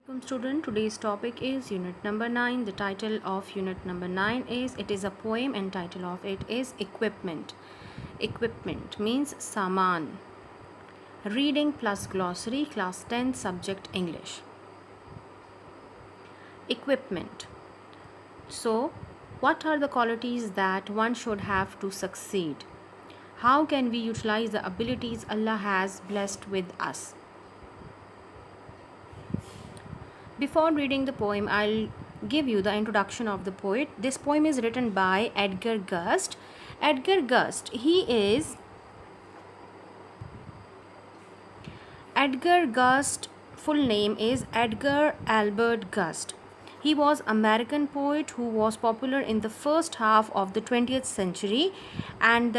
Welcome student, today's topic is unit number 9. The title of unit number 9 is, it is a poem and title of it is Equipment. Equipment means saman. Reading plus glossary, class 10, subject English. Equipment. So, what are the qualities that one should have to succeed? How can we utilize the abilities Allah has blessed with us? Before reading the poem, I'll give you the introduction of the poet. This poem is written by Edgar Gust. Edgar Gust, Edgar Gust, full name is Edgar Albert Gust. He was American poet who was popular in the first half of the 20th century, and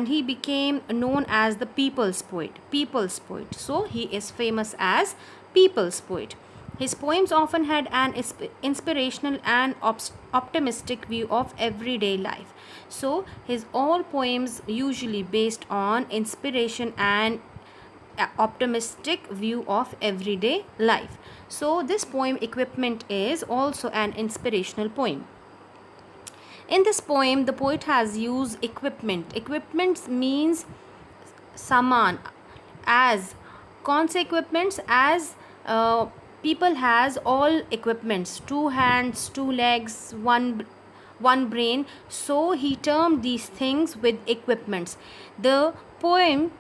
he became known as the people's poet. People's poet. So he is famous as people's poet. His poems often had an inspirational and optimistic view of everyday life. So his all poems usually based on inspiration and optimistic view of everyday life. So this poem Equipment is also an inspirational poem. In this poem, the poet has used equipment. Equipment means saman, as कौन से equipments, as people has all equipments, 2 hands, 2 legs, one brain. So he termed these things with equipments. The poem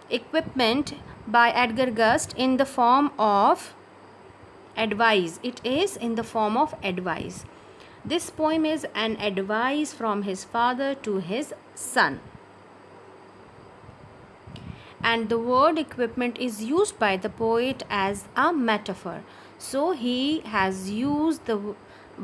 Equipment by Edgar Gust in the form of advice. It is in the form of advice. This poem is an advice from his father to his son. And the word equipment is used by the poet as a metaphor. So he has used the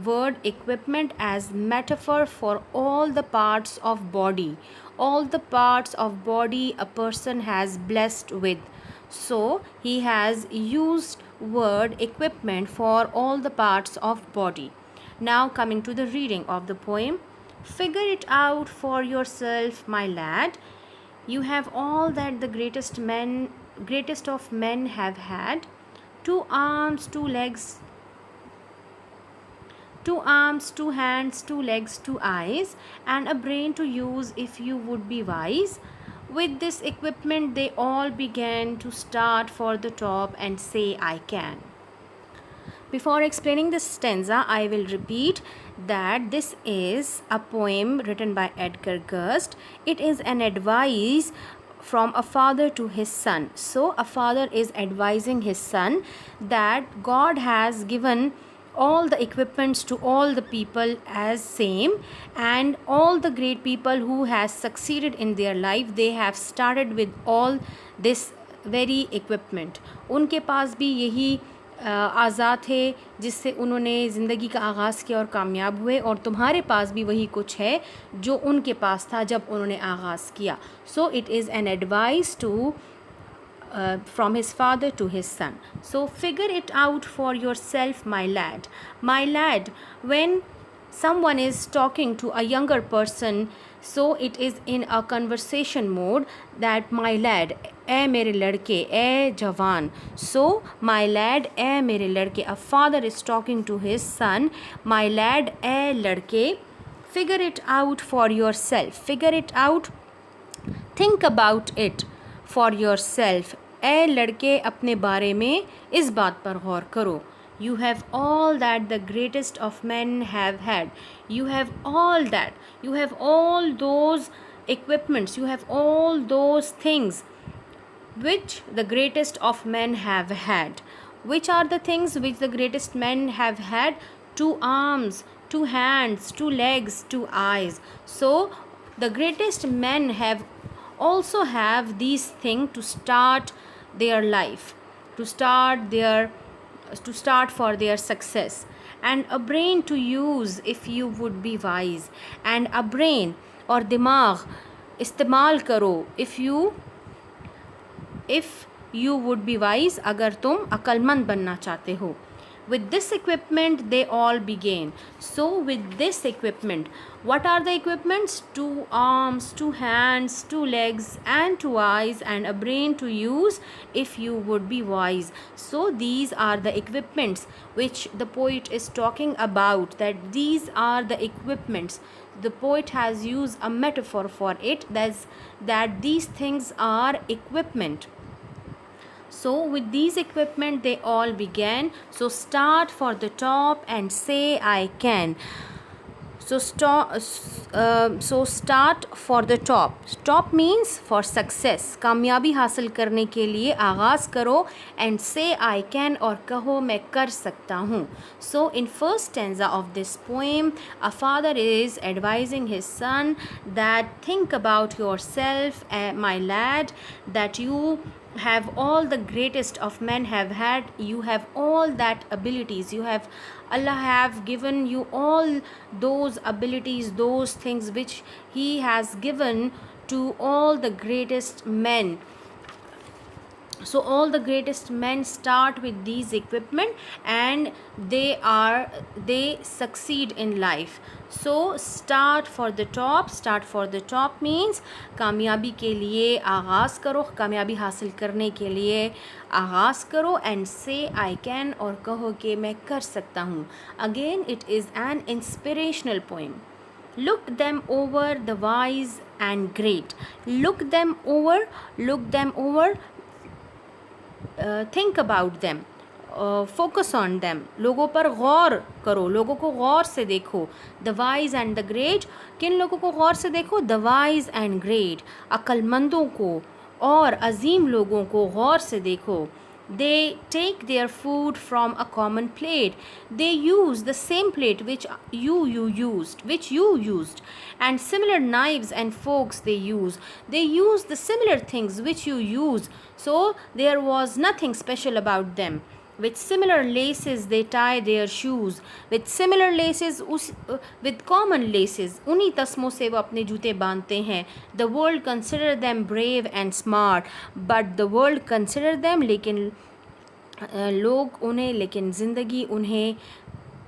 word equipment as metaphor for all the parts of body. All the parts of body a person has blessed with. So he has used word equipment for all the parts of body. Now coming to the reading of the poem. Figure it out for yourself, my lad. You have all that the greatest of men have had. 2 arms, 2 legs, 2 arms, 2 hands, 2 legs, 2 eyes, and a brain to use if you would be wise. With this equipment, they all began to start for the top and say, I can. Before explaining this stanza, I will repeat that this is a poem written by Edgar Gust. It is an advice from a father to his son. So a father is advising his son that God has given all the equipments to all the people as same, and all the great people who has succeeded in their life, they have started with all this very equipment. उनके पास भी यही आज़ाद थे जिससे उन्होंने ज़िंदगी का आगाज़ किया और कामयाब हुए, और तुम्हारे पास भी वही कुछ है जो उनके पास था जब उन्होंने आगाज़ किया. So it is an advice to from his father to his son. So figure it out for yourself, my lad. My lad, when someone is talking to a younger person, so it is in a conversation mode, that my lad, ए मेरे लड़के, ए जवान. So my lad, ए मेरे लड़के. A father is talking to his son, my lad, ए लड़के. Figure it out for yourself. Figure it out. Think about it for yourself. ए लड़के, अपने बारे में इस बात पर गौर करो. You have all that the greatest of men have had. You have all that. You have all those equipments. You have all those things which the greatest of men have had. Which are the things which the greatest men have had? 2 arms, 2 hands, 2 legs, 2 eyes. So the greatest men have also have these things to start their life, to start for their success, and a brain to use if you would be wise, and a brain or दिमाग इस्तेमाल करो if you would be wise, अगर तुम अक्लमंद बनना चाहते हो. With this equipment they all began. So with this equipment, what are the equipments? 2 arms, 2 hands, 2 legs, and 2 eyes, and a brain to use if you would be wise. So these are the equipments which the poet is talking about, that these are the equipments. The poet has used a metaphor for it, that these things are equipment. So with these equipment they all began. So start for the top and say I can. So start for the top. Top means for success. कामयाबी हासिल करने के लिए आगाज़ करो, and say I can, और कहो मैं कर सकता हूँ. So in first stanza of this poem, a father is advising his son that think about yourself, my lad, that you have all the greatest of men have had. You have all that abilities. You have, Allah have given you all those abilities, those things which He has given to all the greatest men. So all the greatest men start with these equipment, and they succeed in life. So start for the top. Start for the top means कामयाबी के लिए आगाज़ करो, कामयाबी हासिल करने के लिए आगाज़ करो, and say I can, और कहो कि मैं कर सकता हूँ. Again it is an inspirational poem. Look them over, the wise and great. Look them over, think about them, focus on them. लोगों पर गौर करो, लोगों को गौर से देखो. The wise and the great, किन लोगों को गौर से देखो? The wise and great, अक्लमंदों को और अजीम लोगों को गौर से देखो. They take their food from a common plate. They use the same plate which you used, and similar knives and forks they use. They use the similar things which you use. So there was nothing special about them. With similar laces they tie their shoes. With similar laces, with common laces, उन्हीं तस्मों से वो अपने जूते बांधते हैं. The world consider them brave and smart, but the world consider them, लेकिन लोग उन्हें, लेकिन ज़िंदगी उन्हें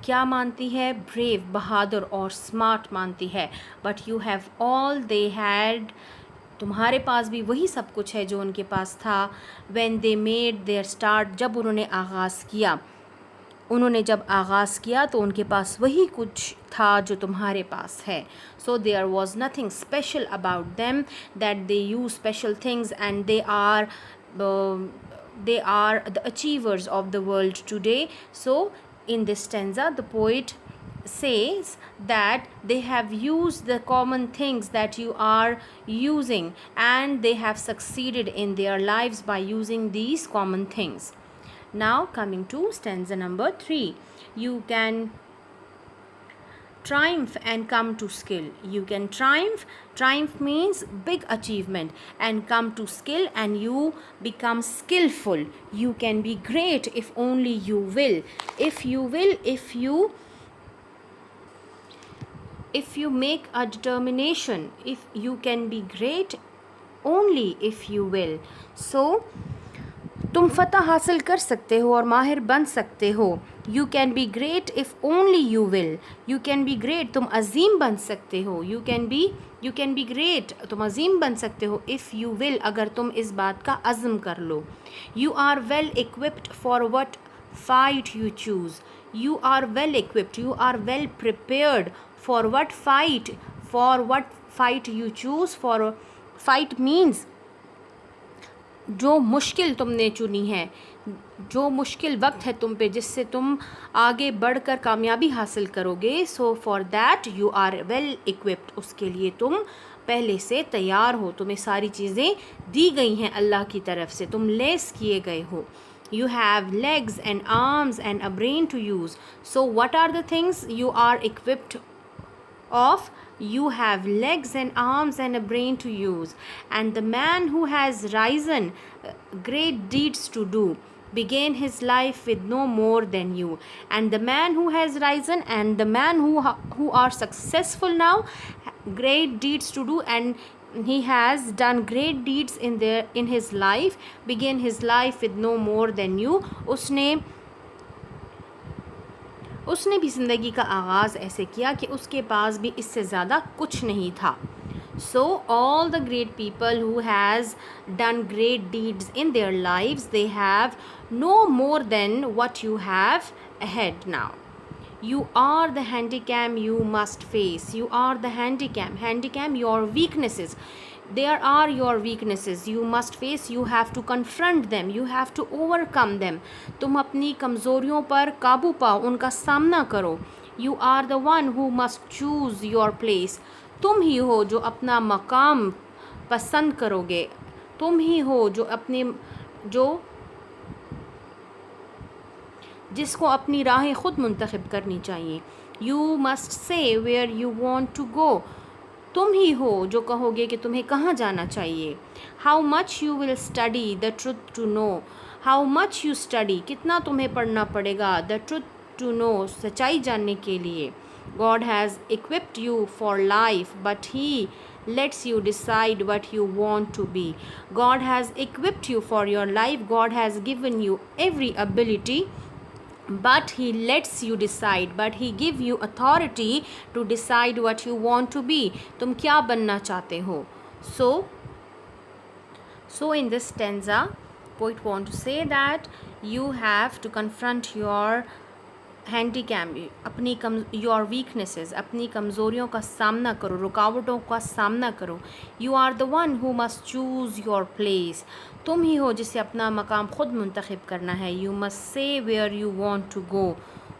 क्या मानती है? ब्रेव, बहादुर और स्मार्ट मानती है. But you have all they had, तुम्हारे पास भी वही सब कुछ है जो उनके पास था. When they made their start, जब उन्होंने आगाज़ किया, जब आगाज़ किया तो उनके पास वही कुछ था जो तुम्हारे पास है. So there was nothing special about them, that they use special things, and they are the achievers of the world today. So in this stanza the poet says that they have used the common things that you are using, and they have succeeded in their lives by using these common things. Now coming to stanza number 3, you can triumph and come to skill. You can triumph means big achievement, and come to skill, and you become skillful. You can be great if only you will. If you make a determination, if you can be great only if you will. So तुम फतह हासिल कर सकते हो और माहिर बन सकते हो. You can be great if only you will. You can be great, तुम अजीम बन सकते हो. यू कैन बी ग्रेट, तुम अजीम बन सकते हो. इफ़ यू विल, अगर तुम इस बात का अज़्म कर लो. You are well equipped for what fight you choose. You are well equipped, you are well prepared for what fight you choose. For fight means जो मुश्किल तुमने चुनी है, जो मुश्किल वक्त है तुम पे, जिससे तुम आगे बढ़कर कामयाबी हासिल करोगे. So for that you are well equipped, उसके लिए तुम पहले से तैयार हो. तुम्हें सारी चीज़ें दी गई हैं अल्लाह की तरफ से, तुम लेस किए गए हो. You have legs and arms and a brain to use. So what are the things you are equipped of? You have legs and arms and a brain to use. And the man who has risen great deeds to do began his life with no more than you. And the man who has risen, and the man who are successful now, great deeds to do, and he has done great deeds in his life, began his life with no more than you. उसने उसने भी ज़िंदगी का आगाज़ ऐसे किया कि उसके पास भी इससे ज़्यादा कुछ नहीं था. So all the great people who has done great deeds in their lives, they have no more than what you have ahead now. You are the handicap you must face. You are the handicap your weaknesses. There are your weaknesses. You must face. You have to confront them. You have to overcome them. तुम अपनी कमज़ोरियों पर काबू पाओ, उनका सामना करो. You are the one who must choose your place. तुम ही हो जो अपना मकाम पसंद करोगे. तुम ही हो जो जिसको अपनी राहें ख़ुद मुंतखब करनी चाहिए. You must say where you want to go. तुम ही हो जो कहोगे कि तुम्हें कहाँ जाना चाहिए. How much you will study the truth to know. How much you study, कितना तुम्हें पढ़ना पड़ेगा. द ट्रुथ टू नो, सच्चाई जानने के लिए. God has equipped you for life, but He lets you decide what you want to be. God has equipped you for your life. God has given you every ability, but He lets you decide. But He give you authority to decide what you want to be. तुम क्या बनना चाहते हो. So in this stanza, poet want to say that you have to confront your handicam, your weaknesses, अपनी कमज़ोरियों का सामना करो, रुकावटों का सामना करो. You are the one who must choose your place. तुम ही हो जिसे अपना मकाम ख़ुद मुंतखब करना है. You must say where you want to go.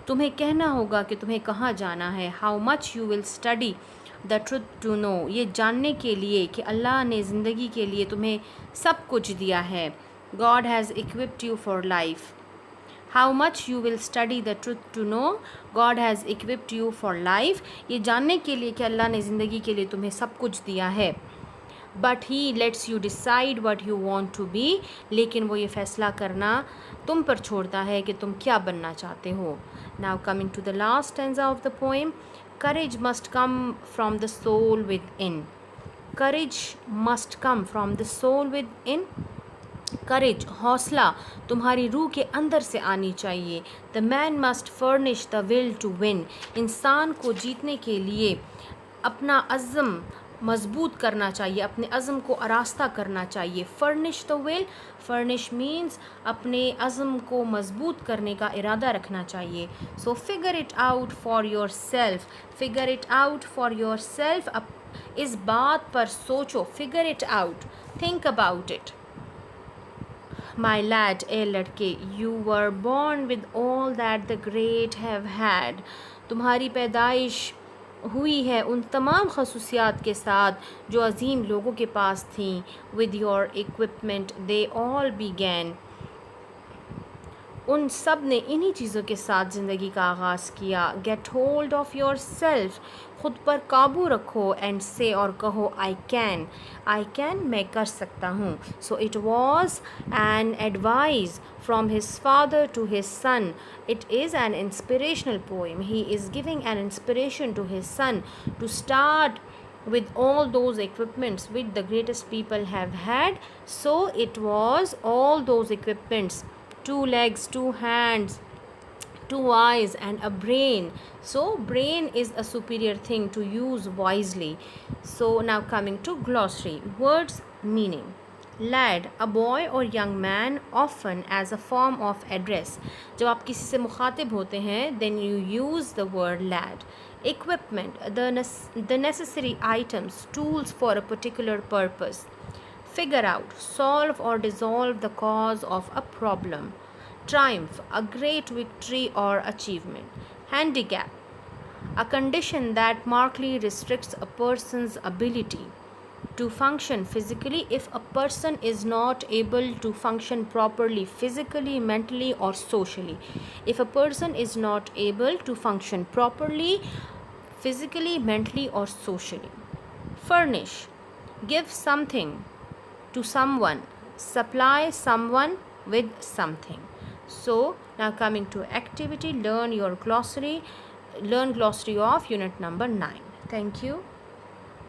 तुम्हें कहना होगा कि तुम्हें कहाँ जाना है. How much you will study the truth to know, ये जानने के लिए कि अल्लाह ने ज़िंदगी के लिए तुम्हें सब कुछ दिया है. God has equipped you for life. How much you will study the truth to know. God has equipped you for life. ये जानने के लिए कि अल्लाह ने ज़िंदगी के लिए तुम्हें सब कुछ दिया है. But He lets you decide what you want to be. लेकिन वो ये फ़ैसला करना तुम पर छोड़ता है कि तुम क्या बनना चाहते हो. Now coming to the last stanza of the poem. Courage must come from the soul within. Courage must come from the soul within. करेज, हौसला तुम्हारी रूह के अंदर से आनी चाहिए. The man must furnish the will to win. इंसान को जीतने के लिए अपना अज़्म मज़बूत करना चाहिए, अपने अज़्म को आरास्ता करना चाहिए. Furnish the will, furnish means अपने अज़्म को मज़बूत करने का इरादा रखना चाहिए. So figure it out for your self. Figure it out for your self. इस बात पर सोचो. Figure it out, think about it. My lad, ए लड़के, you were born with all that the great have had. तुम्हारी पैदाइश हुई है उन तमाम खसूसियात के साथ जो अजीम लोगों के पास थी. With your equipment they all began. उन सब ने इन्हीं चीज़ों के साथ ज़िंदगी का आगाज़ किया. Get hold of yourself. ख़ुद पर काबू रखो. And say, और कहो, I can, मैं कर सकता हूँ. So it was an advice from his father to his son. It is an inspirational poem. He is giving an inspiration to his son to start with all those equipments which the greatest people have had. So it was all those equipments: 2 legs, 2 hands, 2 eyes and a brain. So brain is a superior thing to use wisely. So now coming to glossary. Words meaning. Lad, a boy or young man, often as a form of address. जब आप किसी से मुखातिब होते हैं, then you use the word lad. Equipment, the necessary items, tools for a particular purpose. Figure out, solve or dissolve the cause of a problem. Triumph, a great victory or achievement. Handicap, a condition that markedly restricts a person's ability to function physically. If a person is not able to function properly physically, mentally or socially. If a person is not able to function properly physically, mentally or socially. Furnish, give something to someone, supply someone with something. So now coming to activity, learn glossary of unit number 9. Thank you.